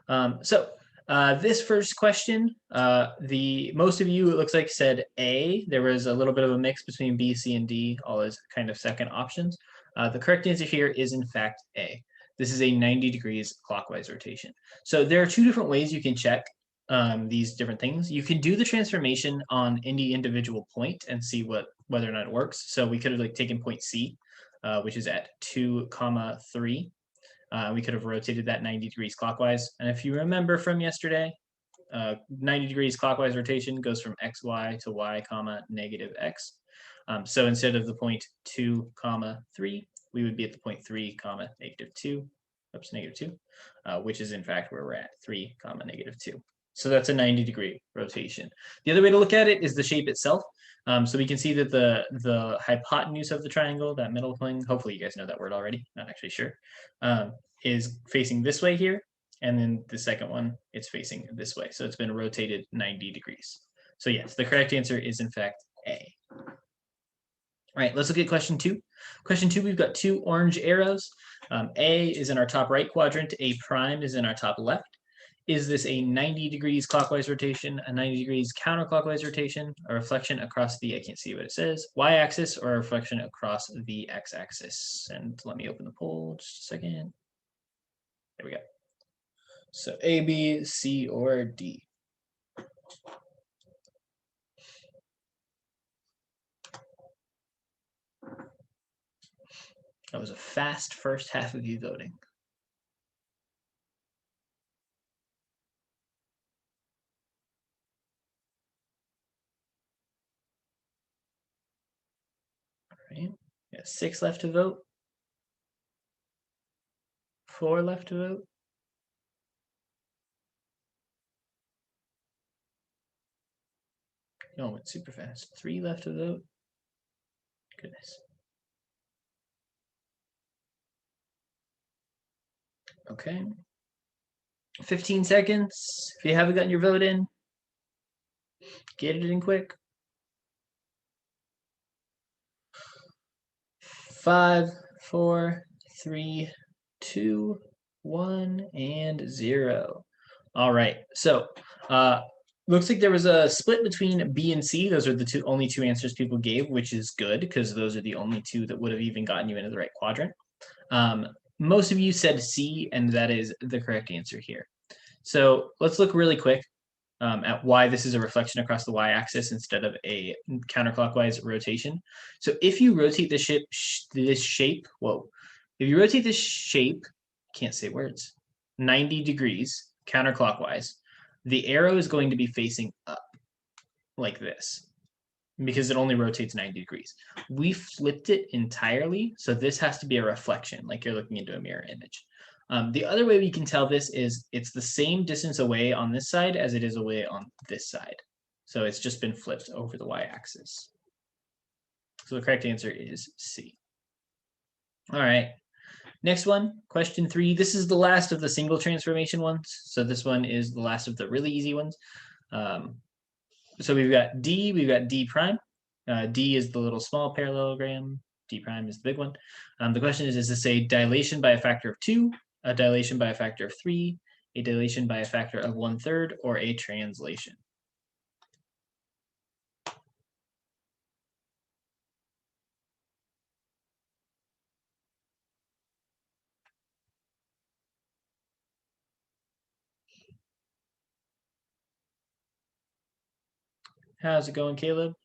This first question, most of you, it looks like, said A. There was a little bit of a mix between B, C, and D, all as kind of second options. The correct answer here is, in fact, A. This is a 90 degrees clockwise rotation. So there are two different ways you can check these different things. You can do the transformation on any individual point and see whether or not it works. So we could have like taken point C, which is at 2, 3. We could have rotated that 90 degrees clockwise. And if you remember from yesterday, 90 degrees clockwise rotation goes from xy to y comma negative x. So instead of the point 2 comma 3, we would be at the point 3 comma negative 2, negative 2, which is in fact where we're at, 3 comma negative 2. So that's a 90-degree rotation. The other way to look at it is the shape itself. So we can see that the hypotenuse of the triangle, that middle thing, hopefully you guys know that word already, not actually sure, is facing this way here. And then the second one, it's facing this way. So it's been rotated 90 degrees. So yes, the correct answer is in fact A. All right, let's look at question 2. Question 2, we've got two orange arrows. A is in our top right quadrant. A prime is in our top left. Is this a 90 degrees clockwise rotation, a 90 degrees counterclockwise rotation, a reflection across the, I can't see what it says, y-axis, or a reflection across the x-axis? And let me open the poll just a second. There we go. So A, B, C, or D. That was a fast first half of you voting. All right, we got 6 left to vote. 4 left to vote. No, it went super fast. 3 left to vote. Goodness. Okay. 15 seconds. If you haven't gotten your vote in, get it in quick. 5, 4, 3, 2, 1, and 0. All right. So looks like there was a split between B and C. Those are the only two answers people gave, which is good because those are the only two that would have even gotten you into the right quadrant. Most of you said C, and that is the correct answer here. So let's look really quick at why this is a reflection across the y-axis instead of a counterclockwise rotation. So if you rotate this shape, if you rotate this shape, can't say words, 90 degrees counterclockwise, the arrow is going to be facing up like this because it only rotates 90 degrees. We flipped it entirely, so this has to be a reflection, like you're looking into a mirror image. The other way we can tell this is it's the same distance away on this side as it is away on this side. So it's just been flipped over the y-axis. So the correct answer is C. All right. Next one, question 3. This is the last of the single transformation ones. So this one is the last of the really easy ones. So we've got D prime. D is the little small parallelogram. D prime is the big one. The question is this a dilation by a factor of 2, a dilation by a factor of 3, a dilation by a factor of 1/3, or a translation? How's it going, Caleb?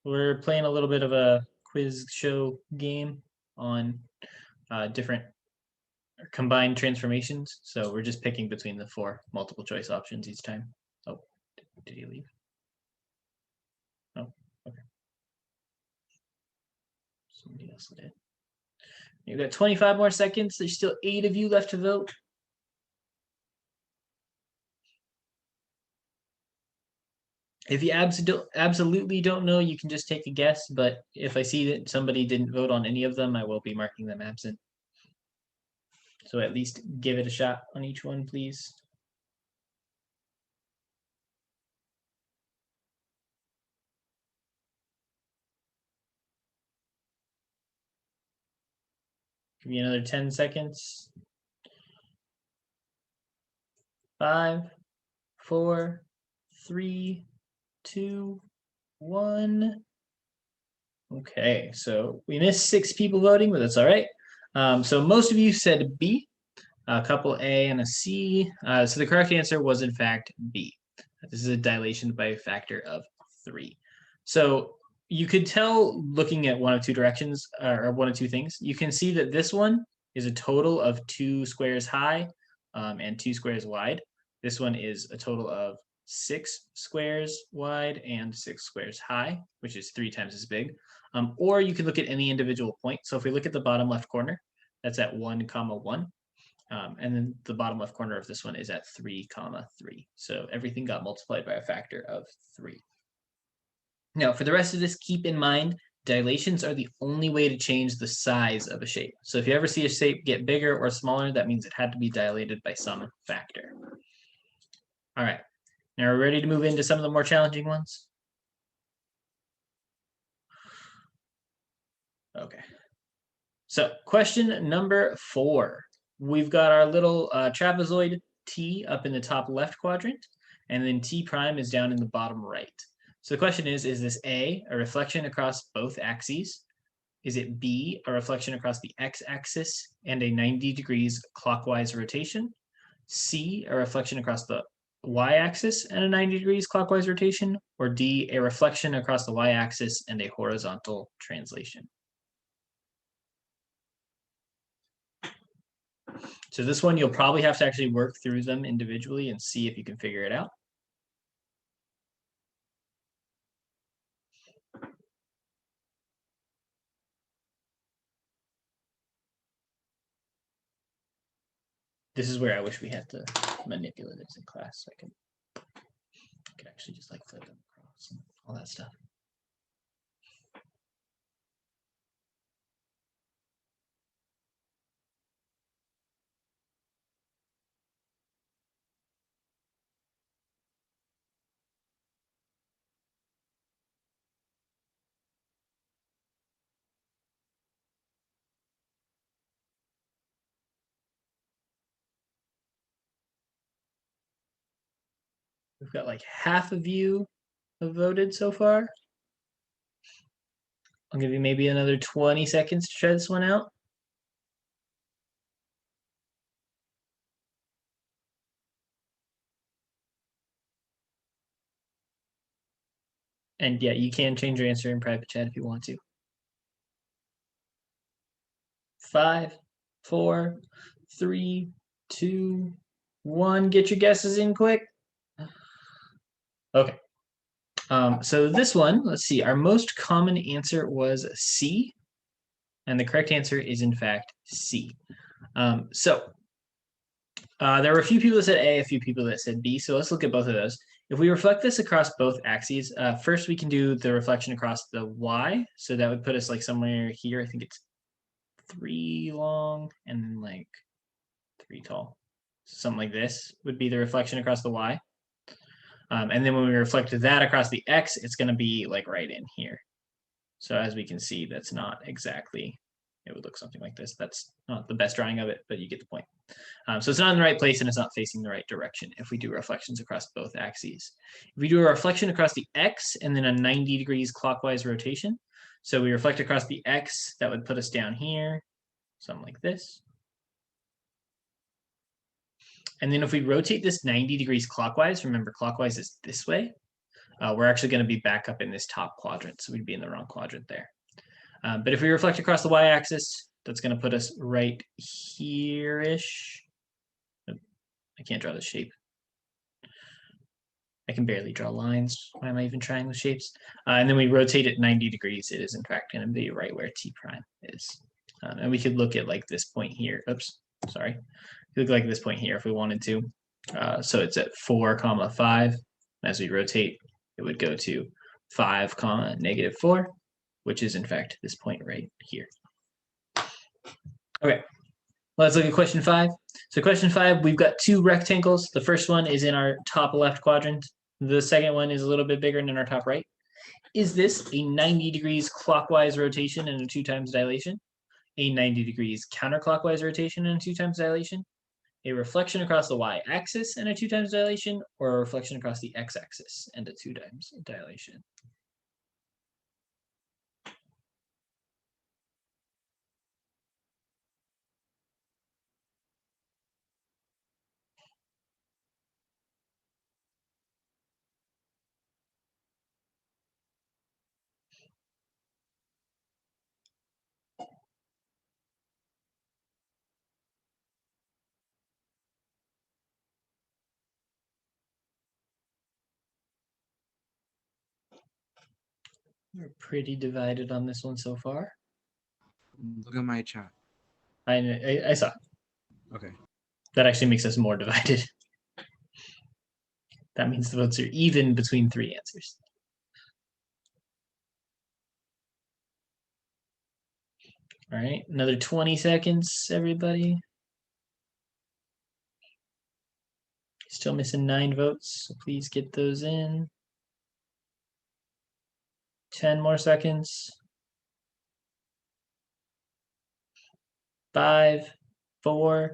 We're playing a little bit of a quiz show game on different combined transformations. So we're just picking between the 4 multiple choice options each time. Oh, did he leave? Oh, okay. Somebody else did. You've got 25 more seconds. There's still 8 of you left to vote. If you absolutely don't know, you can just take a guess. But if I see that somebody didn't vote on any of them, I will be marking them absent. So at least give it a shot on each one, please. Give me another 10 seconds. 5, 4, 3, 2, 1. Okay, so we missed 6 people voting, but that's all right. So most of you said B, a couple A and a C. So the correct answer was in fact B. This is a dilation by a factor of 3. So you could tell looking at one of two directions or one of two things. You can see that this one is a total of 2 squares high and 2 squares wide. This one is a total of 6 squares wide and 6 squares high, which is 3 times as big. Or you could look at any individual point. So if we look at the bottom left corner, that's at 1, 1. And then the bottom left corner of this one is at 3, 3. So everything got multiplied by a factor of 3. Now, for the rest of this, keep in mind, dilations are the only way to change the size of a shape. So if you ever see a shape get bigger or smaller, that means it had to be dilated by some factor. All right, now we're ready to move into some of the more challenging ones. Okay. So question number 4. We've got our little trapezoid T up in the top left quadrant, and then T prime is down in the bottom right. So the question is this A, a reflection across both axes? Is it B, a reflection across the x-axis and a 90 degrees clockwise rotation? C, a reflection across the y-axis and a 90 degrees clockwise rotation? Or D, a reflection across the y-axis and a horizontal translation? So this one, you'll probably have to actually work through them individually and see if you can figure it out. This is where I wish we had the manipulatives in class, so I could actually just like flip them across and all that stuff. We've got like half of you have voted so far. I'll give you maybe another 20 seconds to try this one out. And yeah, you can change your answer in private chat if you want to. 5, 4, 3, 2, 1. Get your guesses in quick. Okay. So this one, let's see, our most common answer was C, and the correct answer is in fact C. There were a few people that said A, a few people that said B, so let's look at both of those. If we reflect this across both axes, first we can do the reflection across the Y, so that would put us like somewhere here. I think it's 3 long and then like 3 tall. Something like this would be the reflection across the Y. And then when we reflect that across the X, it's going to be like right in here. So as we can see, that's not exactly, it would look something like this. That's not the best drawing of it, but you get the point. So it's not in the right place and it's not facing the right direction if we do reflections across both axes. If we do a reflection across the X and then a 90 degrees clockwise rotation, so we reflect across the X, that would put us down here, something like this. And then if we rotate this 90 degrees clockwise, remember clockwise is this way, we're actually going to be back up in this top quadrant. So we'd be in the wrong quadrant there. But if we reflect across the y-axis, that's going to put us right here-ish. I can't draw the shape. I can barely draw lines. Why am I even trying with shapes? And then we rotate it 90 degrees. It is in fact going to be right where T prime is. And we could look at like this point here. Oops, sorry. Look like this point here if we wanted to. So it's at 4, 5. As we rotate, it would go to 5, -4, which is in fact this point right here. Okay, let's look at question 5. So question 5, we've got 2 rectangles. The first one is in our top left quadrant. The second one is a little bit bigger and in our top right. Is this a 90 degrees clockwise rotation and a 2 times dilation? A 90 degrees counterclockwise rotation and a 2 times dilation? a reflection across the y-axis and a 2 times dilation, or a reflection across the x-axis and a 2 times dilation? We're pretty divided on this one so far. Look at my chat. I saw. Okay. That actually makes us more divided. That means the votes are even between 3 answers. All right, another 20 seconds, everybody. Still missing 9 votes, so please get those in. 10 more seconds. 5, 4,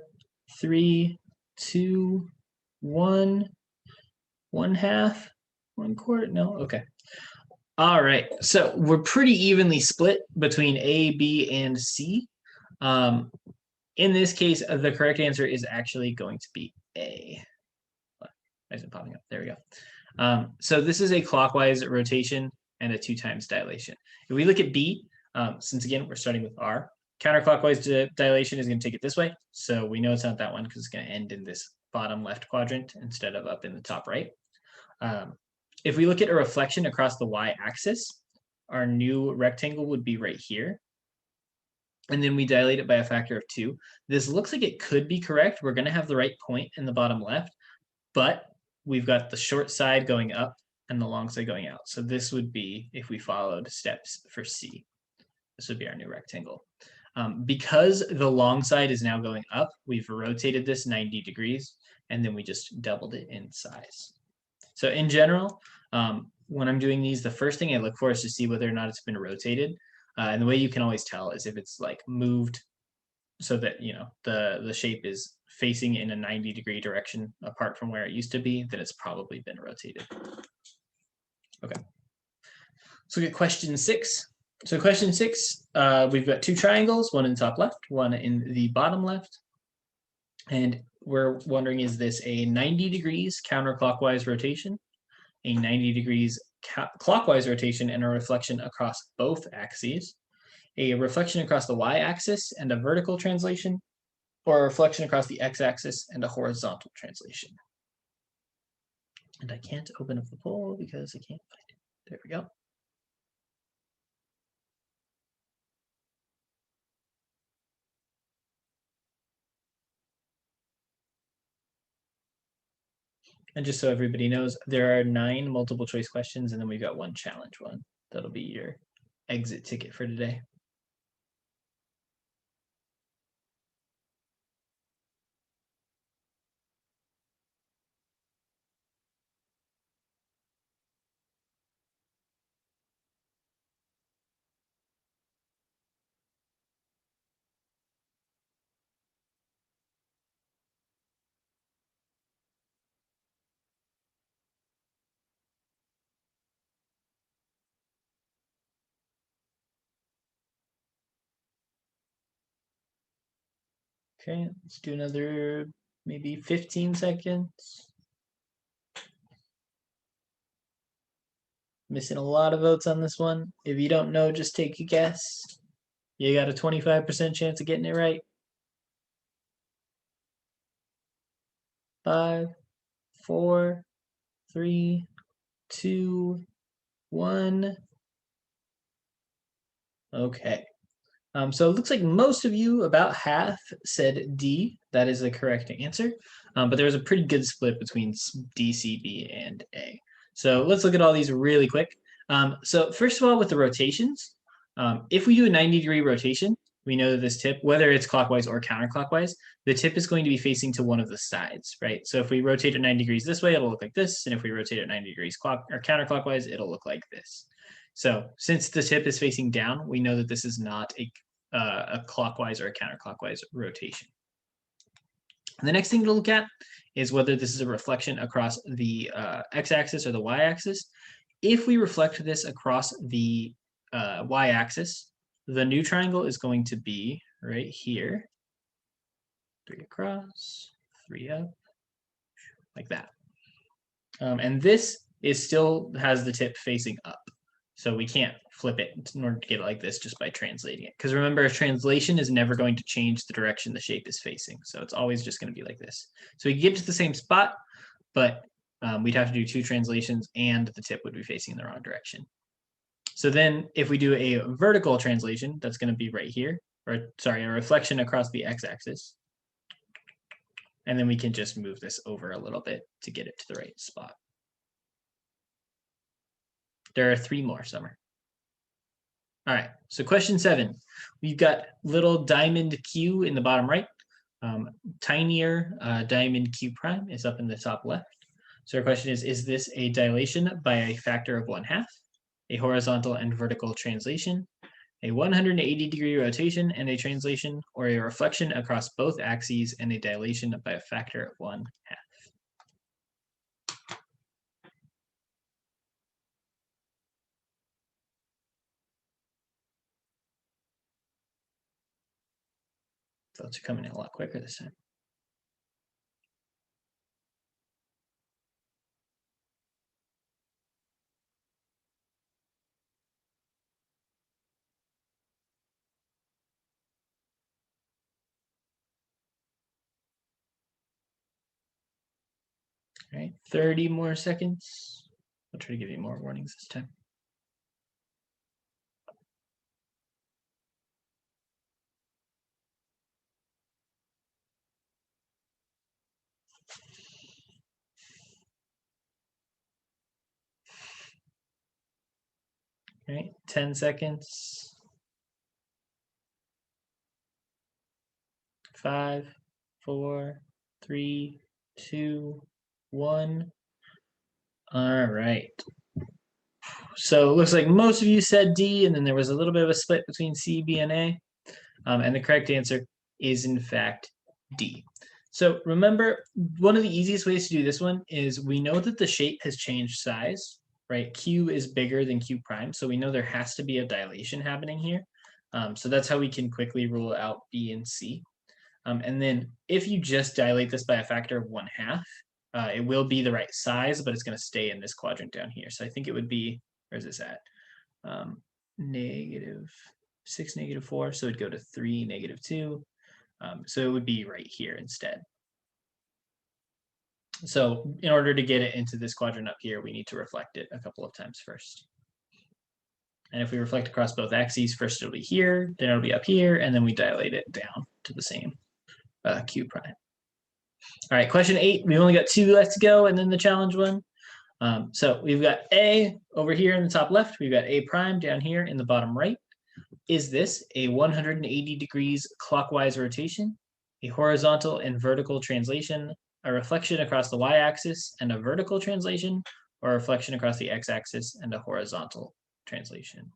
3, 2, 1. 1/2, 1/4. No, okay. All right, so we're pretty evenly split between A, B, and C. In this case, the correct answer is actually going to be A. Why is it popping up? There we go. So this is a clockwise rotation and a 2 times dilation. If we look at B, since again, we're starting with R, counterclockwise dilation is going to take it this way. So we know it's not that one because it's going to end in this bottom left quadrant instead of up in the top right. If we look at a reflection across the y-axis, our new rectangle would be right here. And then we dilate it by a factor of 2. This looks like it could be correct. We're going to have the right point in the bottom left, but we've got the short side going up and the long side going out. So this would be, if we followed steps for C, this would be our new rectangle. Because the long side is now going up, we've rotated this 90 degrees, and then we just doubled it in size. So in general, when I'm doing these, the first thing I look for is to see whether or not it's been rotated. And the way you can always tell is if it's like moved so that, you know, the shape is facing in a 90-degree direction apart from where it used to be, then it's probably been rotated. Okay. So we get question 6. So question 6, we've got 2 triangles, one in the top left, one in the bottom left. And we're wondering, is this a 90 degrees counterclockwise rotation, a 90 degrees clockwise rotation, and a reflection across both axes, a reflection across the y-axis and a vertical translation, or a reflection across the x-axis and a horizontal translation? And I can't open up the poll because I can't find it. There we go. And just so everybody knows, there are 9 multiple choice questions, and then we've got 1 challenge one. That'll be your exit ticket for today. Okay, let's do another maybe 15 seconds. Missing a lot of votes on this one. If you don't know, just take a guess. You got a 25% chance of getting it right. 5, 4, 3, 2, 1. Okay. So it looks like most of you, about half, said D. That is the correct answer. But there was a pretty good split between D, C, B, and A. So let's look at all these really quick. So first of all, with the rotations, if we do a 90-degree rotation, we know that this tip, whether it's clockwise or counterclockwise, the tip is going to be facing to one of the sides, right? So if we rotate it 90 degrees this way, it'll look like this. And if we rotate it 90 degrees counterclockwise, it'll look like this. So since the tip is facing down, we know that this is not a clockwise or a counterclockwise rotation. The next thing to look at is whether this is a reflection across the x-axis or the y-axis. If we reflect this across the y-axis, the new triangle is going to be right here. 3 across, 3 up, like that. And this is still has the tip facing up. So we can't flip it in order to get it like this just by translating it. Because remember, a translation is never going to change the direction the shape is facing. So it's always just going to be like this. So we get to the same spot, but we'd have to do 2 translations and the tip would be facing in the wrong direction. So then if we do a vertical translation, that's going to be right here, or sorry, a reflection across the x-axis. And then we can just move this over a little bit to get it to the right spot. There are 3 more, Summer. All right, so question 7. We've got little diamond Q in the bottom right. Tinier diamond Q prime is up in the top left. So our question is this a dilation by a factor of 1/2, a horizontal and vertical translation, a 180-degree rotation and a translation, or a reflection across both axes and a dilation by a factor of 1/2? Votes are coming in a lot quicker this time. All right, 30 more seconds. I'll try to give you more warnings this time. All right, 10 seconds. 5, 4, 3, 2, 1. All right. So it looks like most of you said D, and then there was a little bit of a split between C, B, and A. And the correct answer is, in fact, D. So remember, one of the easiest ways to do this one is we know that the shape has changed size, right? Q is bigger than Q prime, so we know there has to be a dilation happening here. So that's how we can quickly rule out B and C. And then if you just dilate this by a factor of 1/2, it will be the right size, but it's going to stay in this quadrant down here. So I think it would be, where's this at? -6, -4. So it'd go to 3, -2. So it would be right here instead. So in order to get it into this quadrant up here, we need to reflect it a couple of times first. And if we reflect across both axes, first it'll be here, then it'll be up here, and then we dilate it down to the same Q prime. All right, question 8. We've only got 2 left to go, and then the challenge one. So we've got A over here in the top left. We've got A prime down here in the bottom right. Is this a 180 degrees clockwise rotation, a horizontal and vertical translation, a reflection across the y-axis and a vertical translation, or a reflection across the x-axis and a horizontal translation?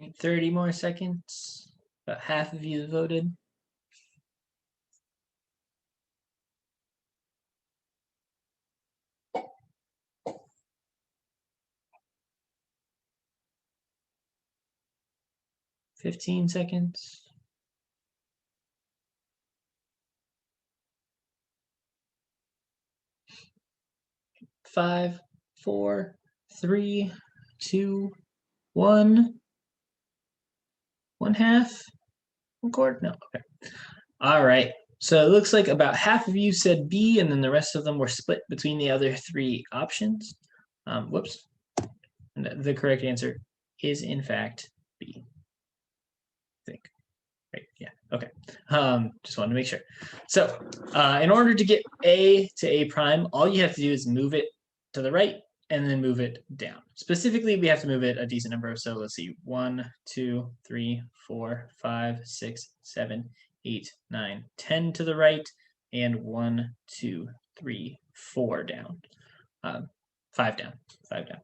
Right, 30 more seconds. About half of you voted. Fifteen seconds. 5, 4, 3, 2, 1. 1/2? 1/4? No. Okay. All right. So it looks like about half of you said B, and then the rest of them were split between the other 3 options. Whoops. And the correct answer is, in fact, B. I think. Right. Yeah. Okay, just wanted to make sure. So in order to get A to A prime, all you have to do is move it to the right and then move it down. Specifically, we have to move it a decent number. So let's see, 1, 2, 3, 4, 5, 6, 7, 8, 9, 10 to the right, and 1, 2, 3, 4 down. 5 down, 5 down.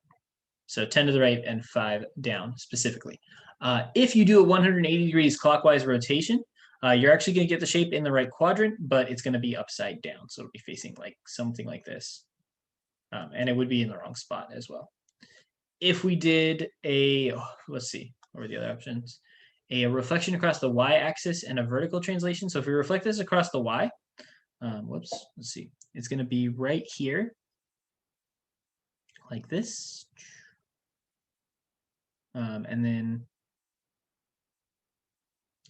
So 10 to the right and 5 down specifically. If you do a 180 degrees clockwise rotation, you're actually going to get the shape in the right quadrant, but it's going to be upside down. So it'll be facing like something like this. And it would be in the wrong spot as well. If we did let's see, what were the other options? A reflection across the y-axis and a vertical translation. So if we reflect this across the y, let's see, it's going to be right here, like this. And then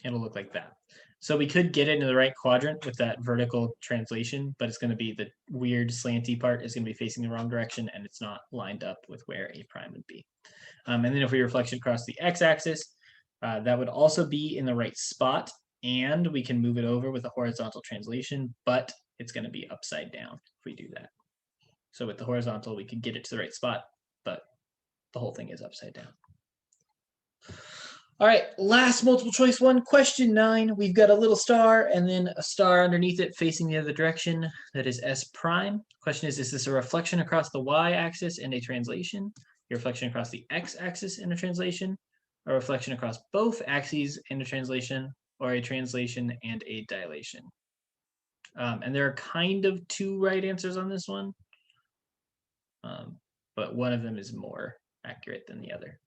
it'll look like that. So we could get it into the right quadrant with that vertical translation, but it's going to be the weird slanty part is going to be facing the wrong direction, and it's not lined up with where A prime would be. And then if we reflect it across the x-axis, that would also be in the right spot, and we can move it over with a horizontal translation, but it's going to be upside down if we do that. So with the horizontal, we can get it to the right spot, but the whole thing is upside down. All right, last multiple choice one, question 9. We've got a little star and then a star underneath it facing the other direction. That is S prime. Question is this a reflection across the y-axis and a translation? A reflection across the x-axis and a translation? A reflection across both axes and a translation? Or a translation and a dilation? And there are kind of 2 right answers on this one, but one of them is more accurate than the other.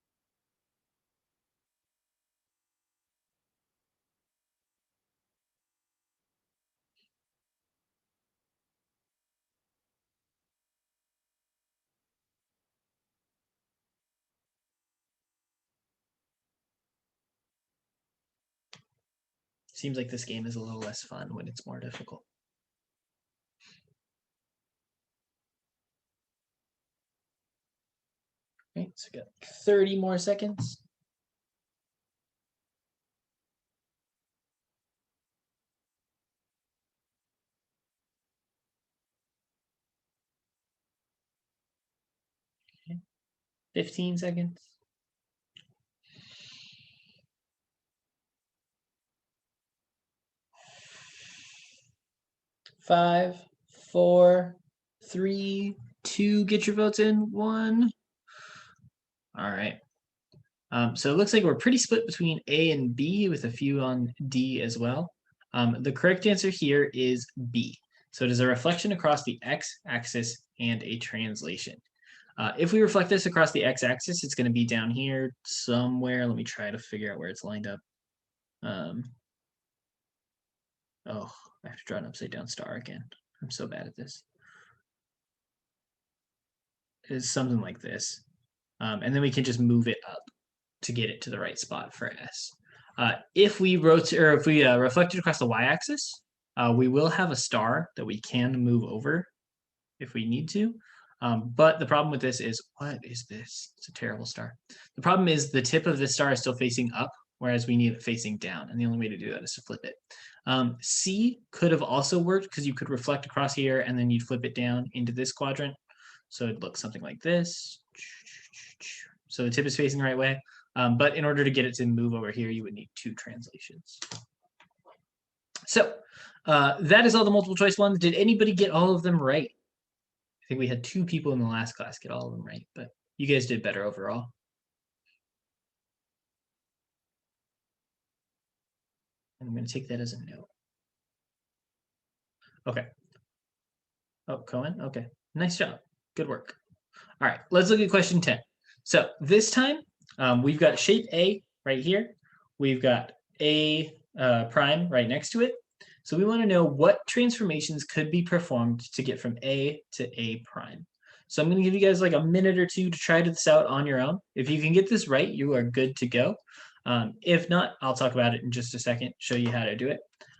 Seems like this game is a little less fun when it's more difficult. Okay, so we got 30 more seconds. Okay. 15 seconds. 5, 4, 3, 2. Get your votes in. 1. All right. So it looks like we're pretty split between A and B with a few on D as well. The correct answer here is B. So it is a reflection across the x-axis and a translation. If we reflect this across the x-axis, it's going to be down here somewhere. Let me try to figure out where it's lined up. Oh, I have to draw an upside down star again. I'm so bad at this. It's something like this. And then we can just move it up to get it to the right spot for S. If we rotate or if we reflect it across the y-axis, we will have a star that we can move over if we need to. But the problem with this is, what is this? It's a terrible star. The problem is the tip of this star is still facing up, whereas we need it facing down. And the only way to do that is to flip it. C could have also worked because you could reflect across here and then you'd flip it down into this quadrant. So it'd look something like this. So the tip is facing the right way. But in order to get it to move over here, you would need 2 translations. So that is all the multiple choice ones. Did anybody get all of them right? I think we had 2 people in the last class get all of them right, but you guys did better overall. I'm going to take that as a no. Okay. Oh, Cohen? Okay. Nice job. Good work. All right, let's look at question 10. So this time, we've got shape A right here. We've got A prime right next to it. So we want to know what transformations could be performed to get from A to A prime. So I'm going to give you guys like a minute or 2 to try this out on your own. If you can get this right, you are good to go. If not, I'll talk about it in just a second, show you how to do it.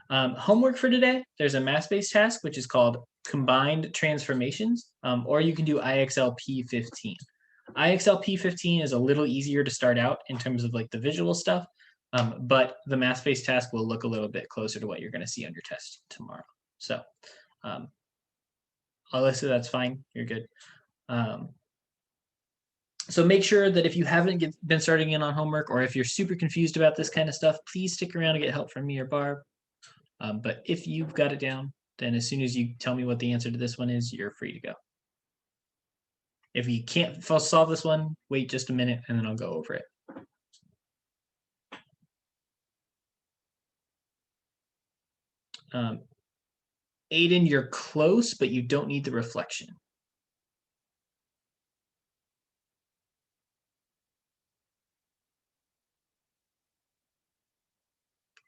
Homework for today, there's a math-based task, which is called combined transformations, or you can do IXL P15. IXL P15 is a little easier to start out in terms of like the visual stuff. But the math-based task will look a little bit closer to what you're going to see on your test tomorrow. So Alyssa, that's fine. You're good. So make sure that if you haven't been starting in on homework, or if you're super confused about this kind of stuff, please stick around and get help from me or Barb. But if you've got it down, then as soon as you tell me what the answer to this one is, you're free to go. If you can't solve this one, wait just a minute and then I'll go over it. Aiden, you're close, but you don't need the reflection.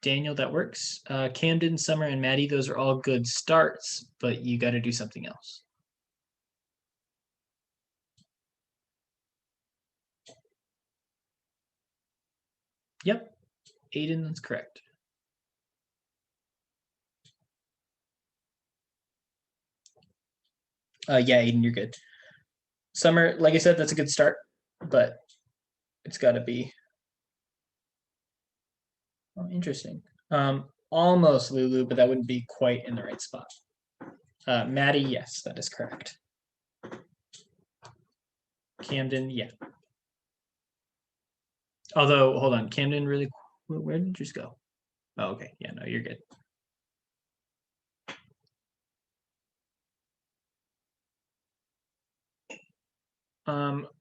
Daniel, that works. Camden, Summer, and Maddie, those are all good starts, but you got to do something else. Yep, Aiden, that's correct. Yeah, Aiden, you're good. Summer, like I said, that's a good start, but it's got to be. Oh, interesting. Almost Lulu, but that wouldn't be quite in the right spot. Maddie, yes, that is correct. Camden, yeah. Although, hold on, Camden, really, where did yours go? Oh, okay, yeah, no, you're good.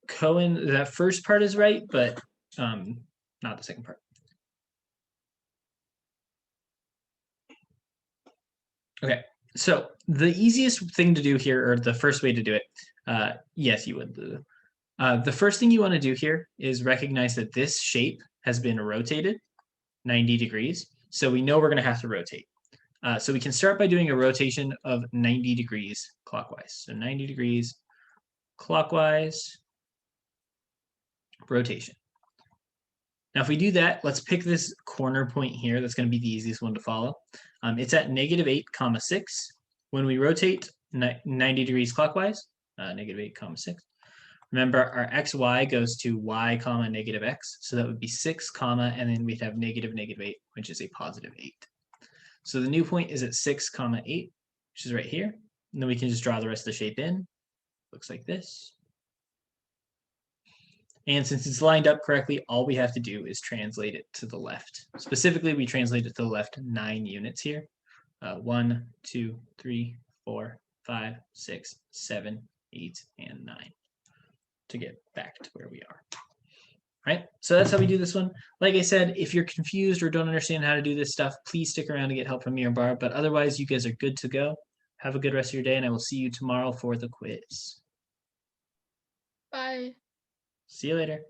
Cohen, that first part is right, but not the second part. Okay, so the easiest thing to do here, or the first way to do it, yes, you would, Lulu. The first thing you want to do here is recognize that this shape has been rotated 90 degrees. So we know we're going to have to rotate. So we can start by doing a rotation of 90 degrees clockwise. So 90 degrees clockwise rotation. Now, if we do that, let's pick this corner point here. That's going to be the easiest one to follow. It's at -8, 6. When we rotate 90 degrees clockwise, -8, 6. Remember, our xy goes to y, -x. So that would be 6, and then we'd have -8, which is a +8. So the new point is at 6, 8, which is right here. And then we can just draw the rest of the shape in. Looks like this. And since it's lined up correctly, all we have to do is translate it to the left. Specifically, we translate it to the left 9 units here. 1, 2, 3, 4, 5, 6, 7, 8, and 9 to get back to where we are. All right, so that's how we do this one. Like I said, if you're confused or don't understand how to do this stuff, please stick around to get help from me or Barb. But otherwise, you guys are good to go. Have a good rest of your day, and I will see you tomorrow for the quiz. Bye. See you later.